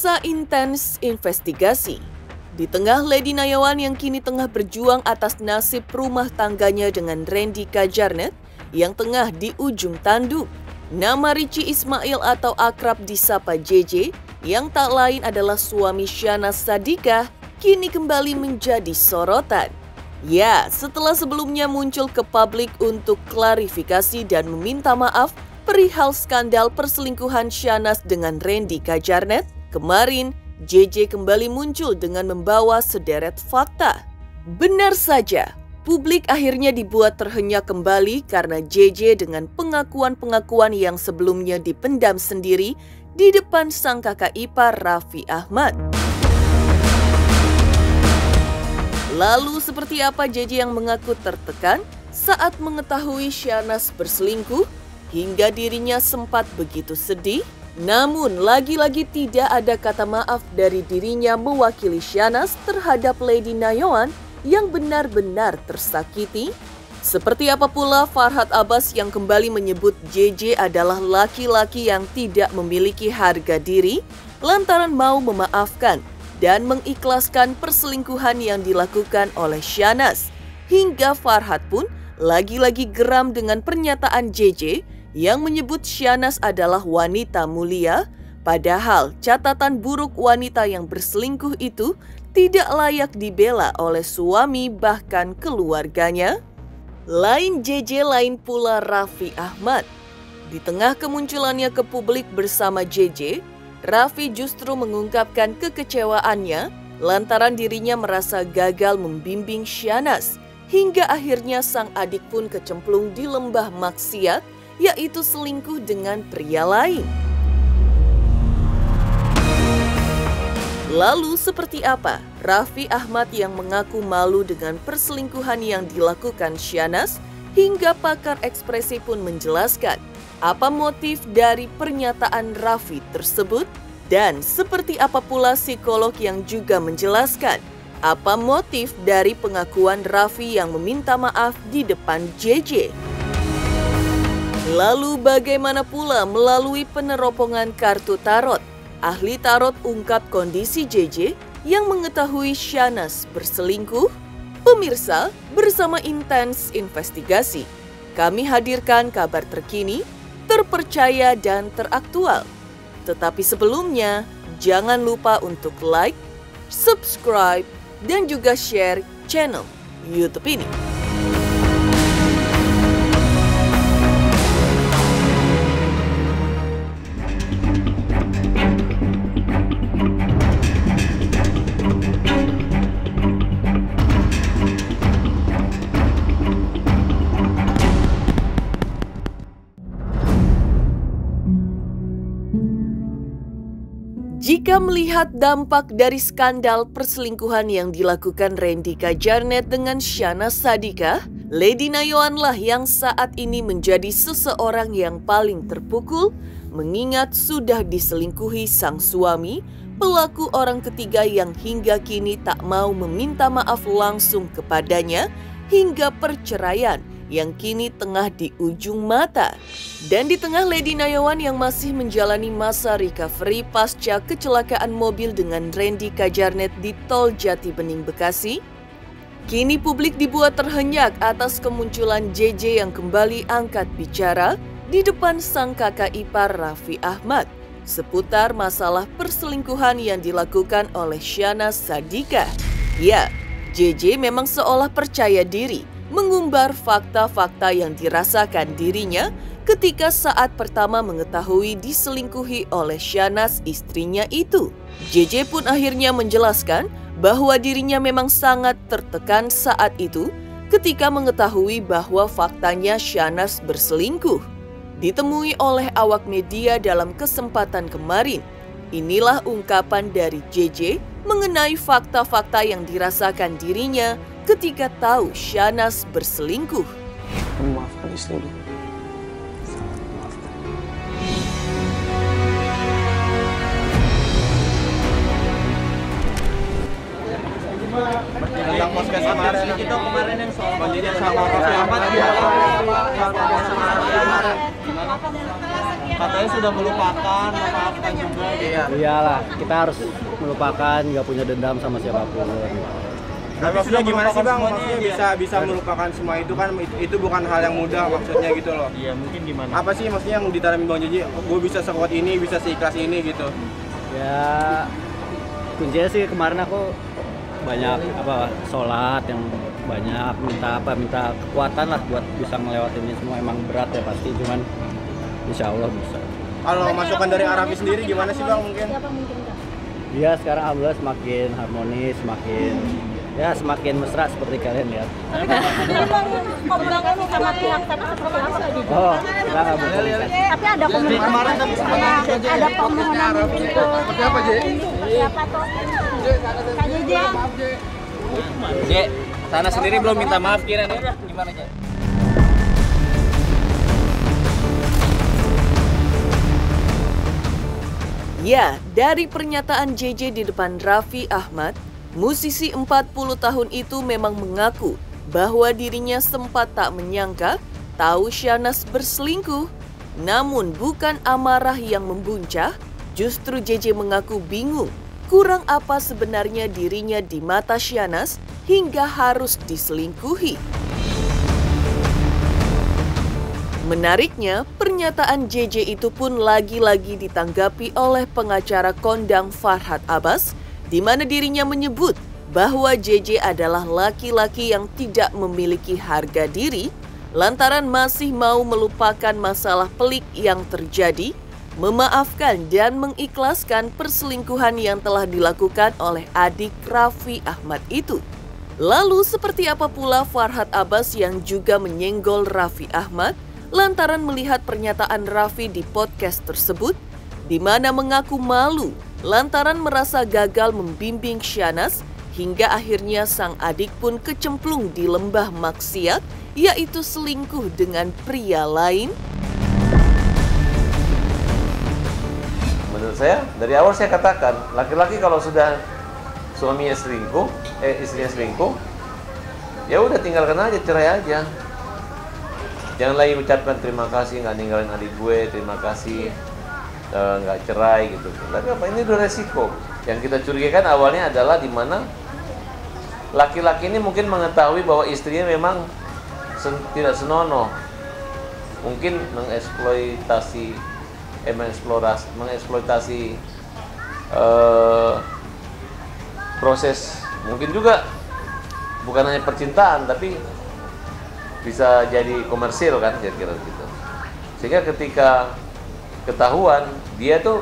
Masa intens investigasi. Di tengah Lady Nayawan yang kini tengah berjuang atas nasib rumah tangganya dengan Randy Kajarnet yang tengah di ujung tanduk, nama Richie Ismail atau akrab disapa JJ yang tak lain adalah suami Syahnaz Sadiqah kini kembali menjadi sorotan. Ya, setelah sebelumnya muncul ke publik untuk klarifikasi dan meminta maaf perihal skandal perselingkuhan Syahnaz dengan Randy Kajarnet, kemarin JJ kembali muncul dengan membawa sederet fakta. Benar saja, publik akhirnya dibuat terhenyak kembali karena JJ dengan pengakuan-pengakuan yang sebelumnya dipendam sendiri di depan sang kakak ipar Raffi Ahmad. Lalu seperti apa JJ yang mengaku tertekan saat mengetahui Syahnaz berselingkuh hingga dirinya sempat begitu sedih? Namun lagi-lagi tidak ada kata maaf dari dirinya mewakili Syahnaz terhadap Lady Nayawan yang benar-benar tersakiti. Seperti apa pula Farhad Abbas yang kembali menyebut JJ adalah laki-laki yang tidak memiliki harga diri lantaran mau memaafkan dan mengikhlaskan perselingkuhan yang dilakukan oleh Syahnaz. Hingga Farhad pun lagi-lagi geram dengan pernyataan JJ yang menyebut Syahnaz adalah wanita mulia, padahal catatan buruk wanita yang berselingkuh itu tidak layak dibela oleh suami bahkan keluarganya. Lain JJ, lain pula Raffi Ahmad. Di tengah kemunculannya ke publik bersama JJ, Raffi justru mengungkapkan kekecewaannya lantaran dirinya merasa gagal membimbing Syahnaz, hingga akhirnya sang adik pun kecemplung di lembah maksiat, yaitu selingkuh dengan pria lain. Lalu seperti apa Raffi Ahmad yang mengaku malu dengan perselingkuhan yang dilakukan Syahnaz, hingga pakar ekspresi pun menjelaskan apa motif dari pernyataan Raffi tersebut, dan seperti apa pula psikolog yang juga menjelaskan apa motif dari pengakuan Raffi yang meminta maaf di depan JJ. Lalu bagaimana pula melalui peneropongan kartu tarot? Ahli tarot ungkap kondisi JJ yang mengetahui Syahnaz berselingkuh. Pemirsa, bersama intens investigasi, kami hadirkan kabar terkini, terpercaya dan teraktual. Tetapi sebelumnya, jangan lupa untuk like, subscribe, dan juga share channel YouTube ini. Jika melihat dampak dari skandal perselingkuhan yang dilakukan Randy Kajarnet dengan Syahnaz Sadiqah, Lady Nayawan lah yang saat ini menjadi seseorang yang paling terpukul mengingat sudah diselingkuhi sang suami, pelaku orang ketiga yang hingga kini tak mau meminta maaf langsung kepadanya, hingga perceraian yang kini tengah di ujung mata. Dan di tengah Lady Nayawan yang masih menjalani masa recovery pasca kecelakaan mobil dengan Randy Kajarnet di Tol Jati Bening, Bekasi, kini publik dibuat terhenyak atas kemunculan JJ yang kembali angkat bicara di depan sang kakak ipar Raffi Ahmad seputar masalah perselingkuhan yang dilakukan oleh Syahnaz Sadiqah. Ya, JJ memang seolah percaya diri mengumbar fakta-fakta yang dirasakan dirinya ketika saat pertama mengetahui diselingkuhi oleh Syahnaz istrinya itu. JJ pun akhirnya menjelaskan bahwa dirinya memang sangat tertekan saat itu ketika mengetahui bahwa faktanya Syahnaz berselingkuh. Ditemui oleh awak media dalam kesempatan kemarin, inilah ungkapan dari JJ mengenai fakta-fakta yang dirasakan dirinya ketika tahu Syahnaz berselingkuh. Memaafkan istrimu. Tentang podcast sama Arsli kita kemarin yang soal kejadian sama Raffi Ahmad, gimana? gimana? Katanya sudah melupakan, memaafkan juga. Iya. Iyalah, kita harus melupakan, nggak punya dendam sama siapapun. Tapi maksudnya gimana sih Bang? Maksudnya bisa melupakan semua itu kan, itu bukan hal yang mudah maksudnya gitu loh. Iya, mungkin gimana? Apa sih maksudnya yang ditanamin Bang JJ? Gue bisa sekuat ini, bisa seikhlas ini gitu. Ya, kuncinya sih kemarin aku banyak sholat yang banyak, minta kekuatan lah buat bisa ngelewatin ini semua. Emang berat ya pasti, cuman insya Allah bisa. Kalau masukan dari Arafi sendiri gimana sih Bang mungkin? Dia sekarang alhamdulillah semakin harmonis, semakin mesra seperti kalian lihat. Komunikasi sama pihak sana seperti apa Kak Jiji? Oh, kita nggak berkomunikasi. Tapi ada komunikasi, ada permohonan untuk seperti apa Jiji? Siapa tuh? Kak Jiji? Jek, sana sendiri belum minta maaf kira-kira gimana Jek? Ya, dari pernyataan JJ di depan Raffi Ahmad, musisi 40 tahun itu memang mengaku bahwa dirinya sempat tak menyangka tahu Syahnaz berselingkuh. Namun bukan amarah yang membuncah, justru JJ mengaku bingung kurang apa sebenarnya dirinya di mata Syahnaz hingga harus diselingkuhi. Menariknya, pernyataan JJ itu pun lagi-lagi ditanggapi oleh pengacara kondang Farhad Abbas, di mana dirinya menyebut bahwa JJ adalah laki-laki yang tidak memiliki harga diri, lantaran masih mau melupakan masalah pelik yang terjadi, memaafkan dan mengikhlaskan perselingkuhan yang telah dilakukan oleh adik Raffi Ahmad itu. Lalu seperti apa pula Farhad Abbas yang juga menyenggol Raffi Ahmad lantaran melihat pernyataan Raffi di podcast tersebut, di mana mengaku malu lantaran merasa gagal membimbing Syahnaz hingga akhirnya sang adik pun kecemplung di lembah maksiat, yaitu selingkuh dengan pria lain. Menurut saya, dari awal saya katakan, laki-laki kalau sudah suaminya selingkuh, istrinya selingkuh, ya udah tinggalkan aja, cerai aja. Jangan lagi ucapkan terima kasih nggak ninggalin adik gue, terima kasih nggak cerai gitu. Tapi apa ini udah resiko. Yang kita curigakan awalnya adalah di mana laki-laki ini mungkin mengetahui bahwa istrinya memang tidak senonoh, mungkin mengeksploitasi proses, mungkin juga bukan hanya percintaan tapi bisa jadi komersil kan, kira-kira gitu. Sehingga ketika ketahuan, dia tuh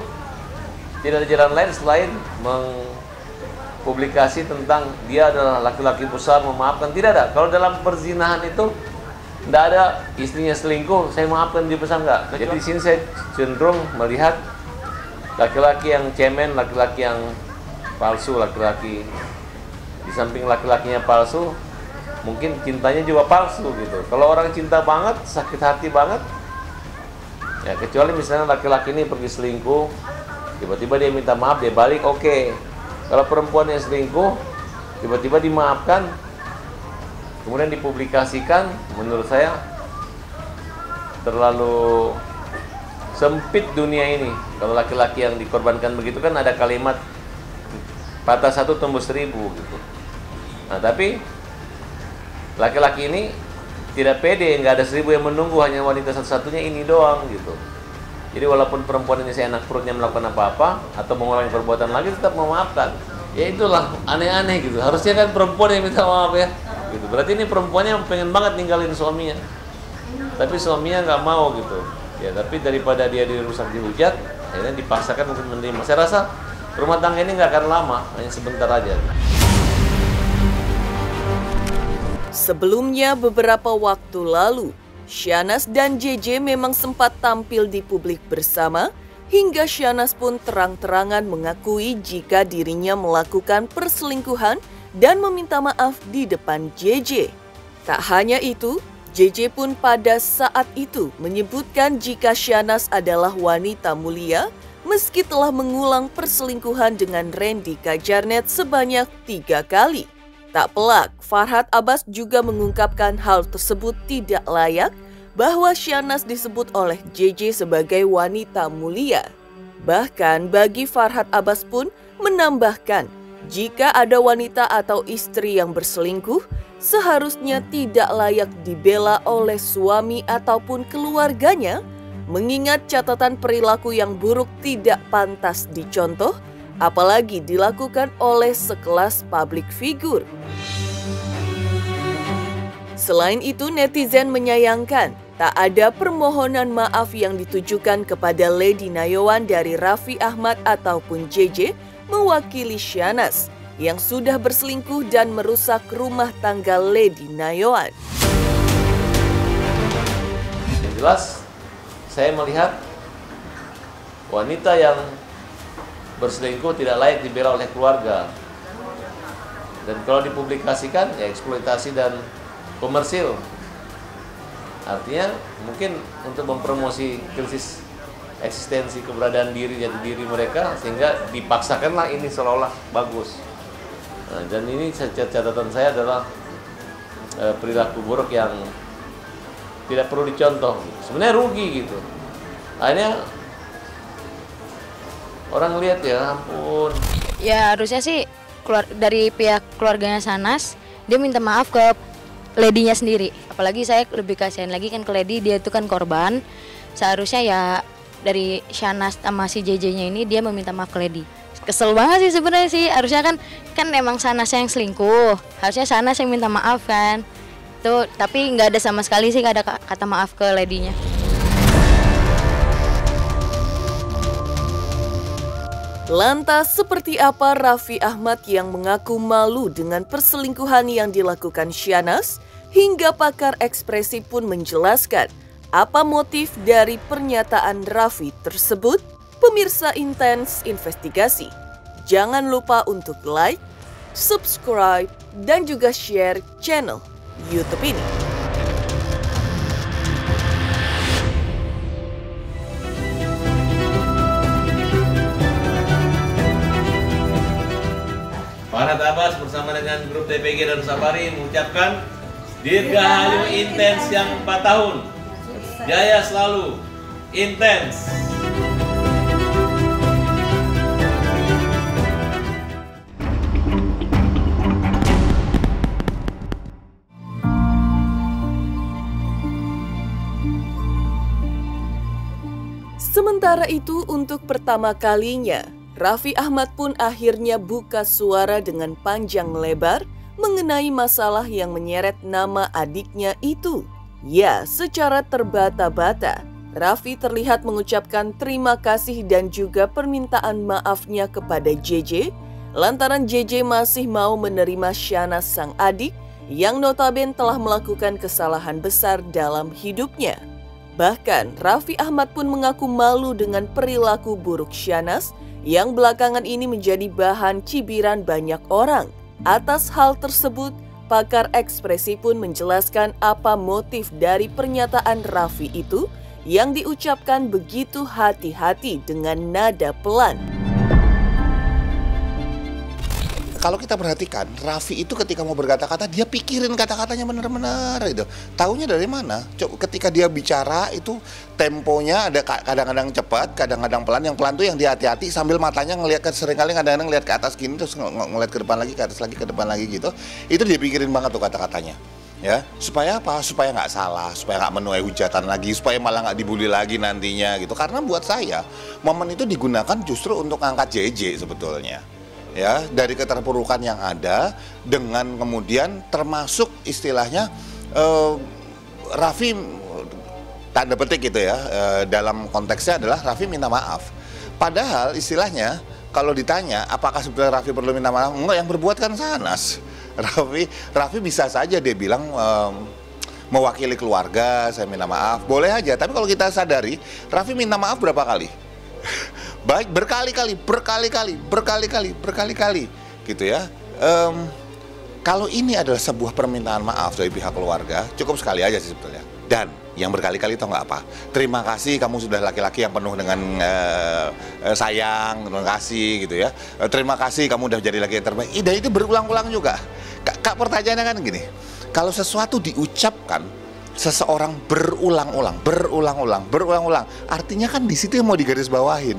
tidak ada jalan lain selain mengpublikasi tentang dia adalah laki-laki besar, memaafkan. Tidak ada. Kalau dalam perzinahan itu tidak ada istrinya selingkuh, saya maafkan dia besar enggak. Jadi di sini saya cenderung melihat laki-laki yang cemen, laki-laki yang palsu, laki-laki di samping laki-lakinya palsu, mungkin cintanya juga palsu gitu. Kalau orang cinta banget, sakit hati banget, ya kecuali misalnya laki-laki ini pergi selingkuh, tiba-tiba dia minta maaf, dia balik, oke. Kalau perempuan yang selingkuh, tiba-tiba dimaafkan, kemudian dipublikasikan, menurut saya terlalu sempit dunia ini. Kalau laki-laki yang dikorbankan begitu kan ada kalimat patah satu tembus 1000 gitu. Nah tapi laki-laki ini tidak pede, nggak ada 1000 yang menunggu, hanya wanita satu-satunya ini doang gitu. Jadi walaupun perempuan ini seenak perutnya melakukan apa-apa atau mengulangi perbuatan lagi, tetap memaafkan. Ya itulah aneh-aneh gitu. Harusnya kan perempuan yang minta maaf ya. Gitu. Berarti ini perempuannya pengen banget ninggalin suaminya, tapi suaminya nggak mau gitu. Ya tapi daripada dia dirusak dihujat, akhirnya dipaksakan untuk menerima. Saya rasa rumah tangga ini nggak akan lama, hanya sebentar aja. Sebelumnya beberapa waktu lalu, Syahnaz dan JJ memang sempat tampil di publik bersama, hingga Syahnaz pun terang-terangan mengakui jika dirinya melakukan perselingkuhan dan meminta maaf di depan JJ. Tak hanya itu, JJ pun pada saat itu menyebutkan jika Syahnaz adalah wanita mulia, meski telah mengulang perselingkuhan dengan Randy Kajarnet sebanyak 3 kali. Tak pelak, Farhad Abbas juga mengungkapkan hal tersebut tidak layak, bahwa Syahnas disebut oleh JJ sebagai wanita mulia. Bahkan bagi Farhad Abbas pun menambahkan, jika ada wanita atau istri yang berselingkuh, seharusnya tidak layak dibela oleh suami ataupun keluarganya, mengingat catatan perilaku yang buruk tidak pantas dicontoh, apalagi dilakukan oleh sekelas publik figur. Selain itu, netizen menyayangkan tak ada permohonan maaf yang ditujukan kepada Lady Nayoan dari Raffi Ahmad ataupun JJ mewakili Syahnas yang sudah berselingkuh dan merusak rumah tangga Lady Nayoan. Yang jelas, saya melihat wanita yang berselingkuh tidak layak dibela oleh keluarga. Dan kalau dipublikasikan, ya eksploitasi dan komersil. Artinya mungkin untuk mempromosi krisis eksistensi keberadaan diri, jati diri mereka, sehingga dipaksakanlah ini seolah-olah bagus. Nah, dan ini catatan saya adalah perilaku buruk yang tidak perlu dicontoh. Sebenarnya rugi gitu. Akhirnya orang lihat, ya ampun. Ya harusnya sih dari pihak keluarganya Syahnas, dia minta maaf ke Lady-nya sendiri. Apalagi saya lebih kasihan lagi kan ke Lady, dia itu kan korban. Seharusnya ya dari Syahnas sama si JJ-nya ini dia meminta maaf ke Lady. Kesel banget sih sebenarnya sih. Harusnya kan emang Syahnas yang selingkuh. Harusnya Syahnas yang minta maaf kan. Tuh, tapi nggak ada sama sekali sih, nggak ada kata maaf ke Lady-nya. Lantas seperti apa Raffi Ahmad yang mengaku malu dengan perselingkuhan yang dilakukan Syahnas? Hingga pakar ekspresi pun menjelaskan apa motif dari pernyataan Raffi tersebut. Pemirsa Intens Investigasi, jangan lupa untuk like, subscribe, dan juga share channel YouTube ini. Farhad Abbas bersama dengan grup TPG dan Safari mengucapkan Dirgahayu Intens yang 4 tahun. Jaya selalu, Intens. Sementara itu, untuk pertama kalinya, Raffi Ahmad pun akhirnya buka suara dengan panjang lebar mengenai masalah yang menyeret nama adiknya itu. Ya, secara terbata-bata, Raffi terlihat mengucapkan terima kasih dan juga permintaan maafnya kepada JJ, lantaran JJ masih mau menerima Syahnas sang adik yang notabene telah melakukan kesalahan besar dalam hidupnya. Bahkan, Raffi Ahmad pun mengaku malu dengan perilaku buruk Syahnas yang belakangan ini menjadi bahan cibiran banyak orang. Atas hal tersebut, pakar ekspresi pun menjelaskan apa motif dari pernyataan Raffi itu yang diucapkan begitu hati-hati dengan nada pelan. Kalau kita perhatikan, Raffi itu ketika mau berkata-kata, dia pikirin kata-katanya benar-benar itu. Taunya dari mana? Ketika dia bicara itu temponya ada kadang-kadang cepat, kadang-kadang pelan. Yang pelan tuh yang dia hati-hati sambil matanya ngelihat seringkali kadang-kadang ngelihat ke atas gini terus ngelihat ke depan lagi, ke atas lagi, ke depan lagi gitu. Itu dia pikirin banget tuh kata-katanya. Ya, supaya apa? Supaya nggak salah, supaya nggak menuai hujatan lagi, supaya malah nggak dibully lagi nantinya gitu. Karena buat saya, momen itu digunakan justru untuk angkat JJ sebetulnya. Ya, dari keterpurukan yang ada dengan kemudian termasuk istilahnya Raffi tanda petik gitu ya, dalam konteksnya adalah Raffi minta maaf. Padahal istilahnya kalau ditanya apakah sebenarnya Raffi perlu minta maaf, enggak, yang berbuat kan Syahnas. Raffi bisa saja dia bilang mewakili keluarga, saya minta maaf, boleh aja. Tapi kalau kita sadari, Raffi minta maaf berapa kali? Baik, berkali-kali gitu ya. Kalau ini adalah sebuah permintaan maaf dari pihak keluarga, cukup sekali aja sih sebetulnya. Dan yang berkali-kali tau nggak apa? Terima kasih, kamu sudah laki-laki yang penuh dengan sayang, terima kasih gitu ya. Terima kasih, kamu udah jadi laki yang terbaik. Dan itu berulang-ulang juga. Kak, pertanyaannya kan gini, kalau sesuatu diucapkan seseorang berulang-ulang. Artinya kan di situ yang mau digarisbawahin.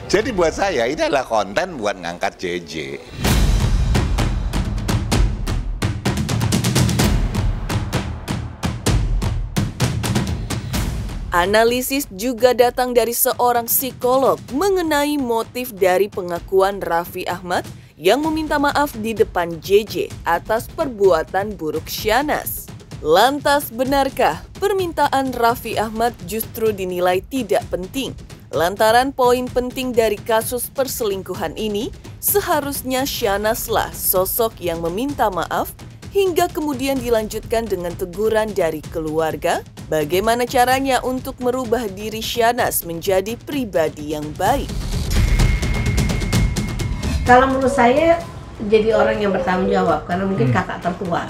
Jadi buat saya ini adalah konten buat ngangkat JJ. Analisis juga datang dari seorang psikolog mengenai motif dari pengakuan Raffi Ahmad yang meminta maaf di depan JJ atas perbuatan buruk Shahnaz. Lantas benarkah permintaan Raffi Ahmad justru dinilai tidak penting? Lantaran poin penting dari kasus perselingkuhan ini seharusnya Shahnazlah sosok yang meminta maaf hingga kemudian dilanjutkan dengan teguran dari keluarga. Bagaimana caranya untuk merubah diri Shahnaz menjadi pribadi yang baik? Kalau menurut saya jadi orang yang bertanggung jawab karena mungkin kakak tertua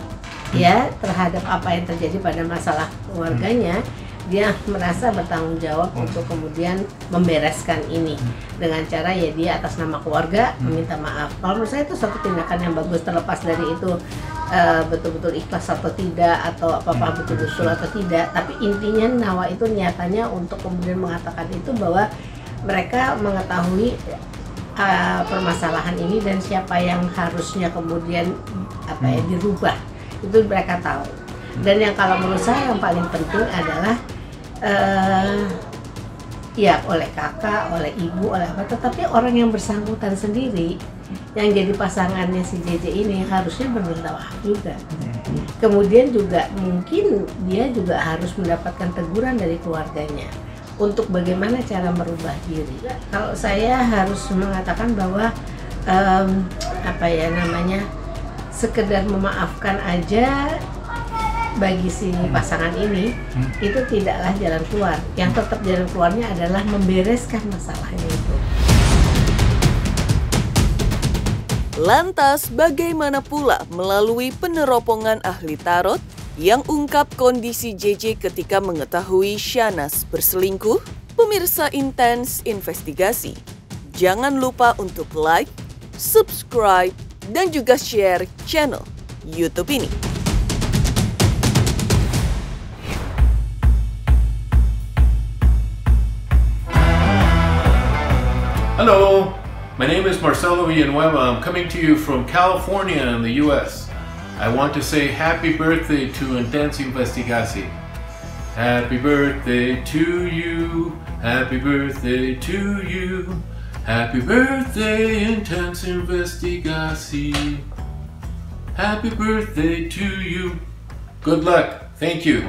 ya terhadap apa yang terjadi pada masalah keluarganya. Dia merasa bertanggung jawab untuk kemudian membereskan ini dengan cara ya dia atas nama keluarga meminta maaf. Kalau menurut saya itu satu tindakan yang bagus, terlepas dari itu betul-betul ikhlas atau tidak, atau apa-apa betul-betul atau tidak. Tapi intinya Nawa itu niatannya untuk kemudian mengatakan itu bahwa mereka mengetahui permasalahan ini dan siapa yang harusnya kemudian dirubah itu mereka tahu. Dan yang kalau menurut saya yang paling penting adalah ya oleh kakak, oleh ibu, oleh apa, tetapi orang yang bersangkutan sendiri yang jadi pasangannya si JJ ini harusnya meminta maaf juga. Kemudian juga mungkin dia juga harus mendapatkan teguran dari keluarganya untuk bagaimana cara merubah diri. Kalau saya harus mengatakan bahwa sekedar memaafkan aja bagi si pasangan ini itu tidaklah jalan keluar. Yang tetap jalan keluarnya adalah membereskan masalahnya itu. Lantas bagaimana pula melalui peneropongan ahli tarot yang ungkap kondisi JJ ketika mengetahui Shahnaz berselingkuh? Pemirsa Intens Investigasi, jangan lupa untuk like, subscribe, dan juga share channel YouTube ini. Hello, my name is Marcelo Villanueva. I'm coming to you from California in the US. I want to say happy birthday to Intense Investigasi. Happy birthday to you, happy birthday to you, happy birthday Intense Investigasi. Happy birthday to you. Good luck. Thank you.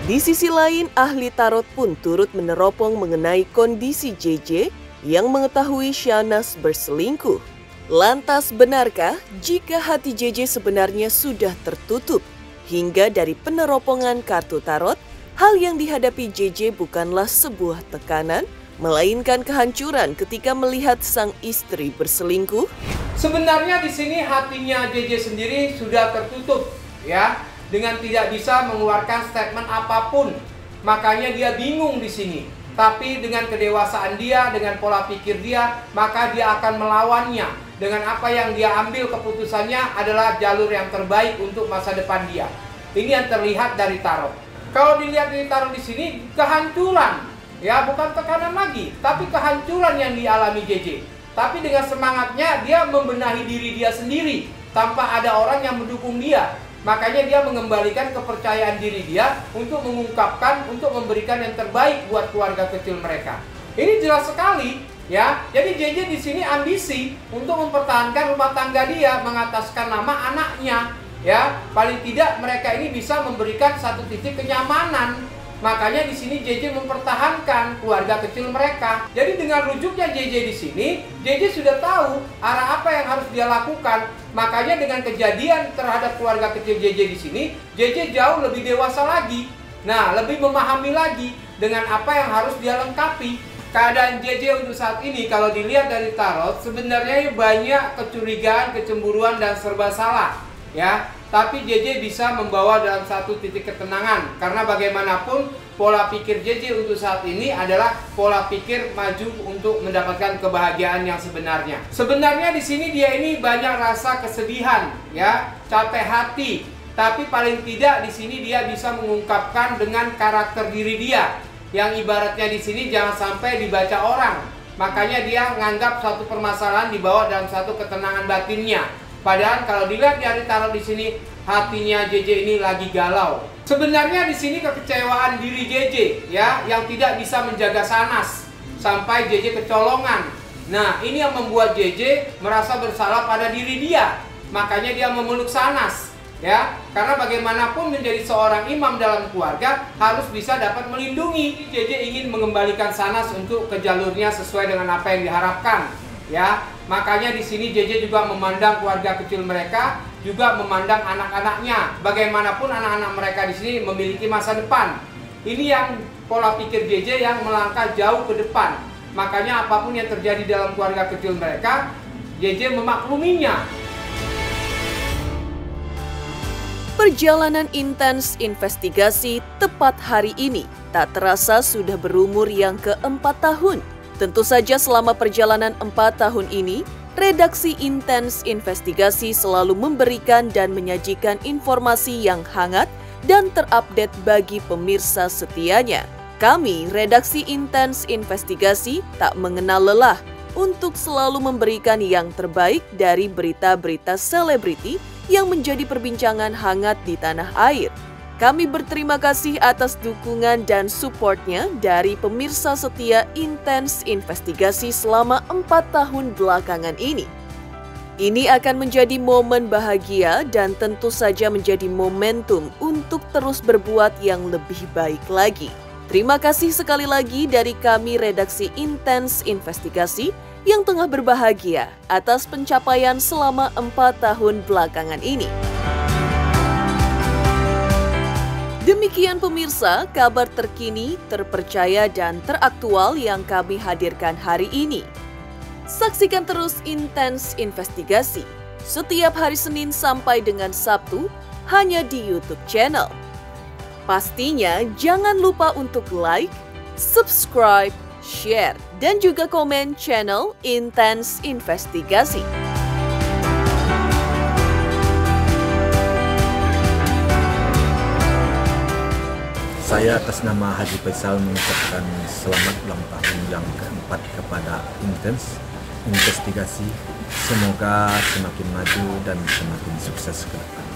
Di sisi lain, ahli tarot pun turut meneropong mengenai kondisi JJ yang mengetahui Shahnaz berselingkuh. Lantas benarkah jika hati JJ sebenarnya sudah tertutup? Hingga dari peneropongan kartu tarot, hal yang dihadapi JJ bukanlah sebuah tekanan, melainkan kehancuran ketika melihat sang istri berselingkuh. Sebenarnya di sini hatinya JJ sendiri sudah tertutup, ya. Dengan tidak bisa mengeluarkan statement apapun, makanya dia bingung di sini. Tapi dengan kedewasaan dia, dengan pola pikir dia, maka dia akan melawannya. Dengan apa yang dia ambil keputusannya adalah jalur yang terbaik untuk masa depan dia. Ini yang terlihat dari tarot. Kalau dilihat dari tarot di sini, kehancuran, ya bukan tekanan lagi, tapi kehancuran yang dialami JJ. Tapi dengan semangatnya dia membenahi diri dia sendiri tanpa ada orang yang mendukung dia. Makanya dia mengembalikan kepercayaan diri dia untuk mengungkapkan, untuk memberikan yang terbaik buat keluarga kecil mereka. Ini jelas sekali, ya. Jadi JJ di sini ambisi untuk mempertahankan rumah tangga dia, mengataskan nama anaknya, ya. Paling tidak mereka ini bisa memberikan satu titik kenyamanan. Makanya di sini JJ mempertahankan keluarga kecil mereka. Jadi dengan rujuknya JJ di sini, JJ sudah tahu arah apa yang harus dia lakukan. Makanya dengan kejadian terhadap keluarga kecil JJ di sini, JJ jauh lebih dewasa lagi. Nah, lebih memahami lagi dengan apa yang harus dia lengkapi. Keadaan JJ untuk saat ini kalau dilihat dari tarot sebenarnya banyak kecurigaan, kecemburuan dan serba salah, ya. Tapi JJ bisa membawa dalam satu titik ketenangan karena bagaimanapun pola pikir JJ untuk saat ini adalah pola pikir maju untuk mendapatkan kebahagiaan yang sebenarnya. Sebenarnya di sini dia ini banyak rasa kesedihan, ya, capek hati. Tapi paling tidak di sini dia bisa mengungkapkan dengan karakter diri dia, yang ibaratnya di sini jangan sampai dibaca orang. Makanya dia menganggap suatu permasalahan dibawa dalam satu ketenangan batinnya. Padahal kalau dilihat dari taruh di sini, hatinya JJ ini lagi galau. Sebenarnya di sini kekecewaan diri JJ, ya, yang tidak bisa menjaga sanas sampai JJ kecolongan. Nah, ini yang membuat JJ merasa bersalah pada diri dia. Makanya dia memeluk sanas, ya. Karena bagaimanapun menjadi seorang imam dalam keluarga harus bisa dapat melindungi. JJ ingin mengembalikan sanas untuk ke jalurnya sesuai dengan apa yang diharapkan, ya. Makanya di sini JJ juga memandang keluarga kecil mereka, juga memandang anak-anaknya. Bagaimanapun anak-anak mereka di sini memiliki masa depan. Ini yang pola pikir JJ yang melangkah jauh ke depan. Makanya apapun yang terjadi dalam keluarga kecil mereka, JJ memakluminya. Perjalanan intens investigasi tepat hari ini tak terasa sudah berumur yang ke-4 tahun. Tentu saja selama perjalanan 4 tahun ini, redaksi Intens Investigasi selalu memberikan dan menyajikan informasi yang hangat dan terupdate bagi pemirsa setianya. Kami, redaksi Intens Investigasi, tak mengenal lelah untuk selalu memberikan yang terbaik dari berita-berita selebriti yang menjadi perbincangan hangat di tanah air. Kami berterima kasih atas dukungan dan supportnya dari pemirsa setia Intens Investigasi selama 4 tahun belakangan ini. Ini akan menjadi momen bahagia dan tentu saja menjadi momentum untuk terus berbuat yang lebih baik lagi. Terima kasih sekali lagi dari kami redaksi Intens Investigasi yang tengah berbahagia atas pencapaian selama 4 tahun belakangan ini. Demikian pemirsa, kabar terkini, terpercaya dan teraktual yang kami hadirkan hari ini. Saksikan terus Intens Investigasi setiap hari Senin sampai dengan Sabtu hanya di YouTube channel. Pastinya jangan lupa untuk like, subscribe, share, dan juga komen channel Intens Investigasi. Saya atas nama Haji Faisal mengucapkan selamat ulang tahun yang ke-4 kepada Intens Investigasi. Semoga semakin maju dan semakin sukses ke depan.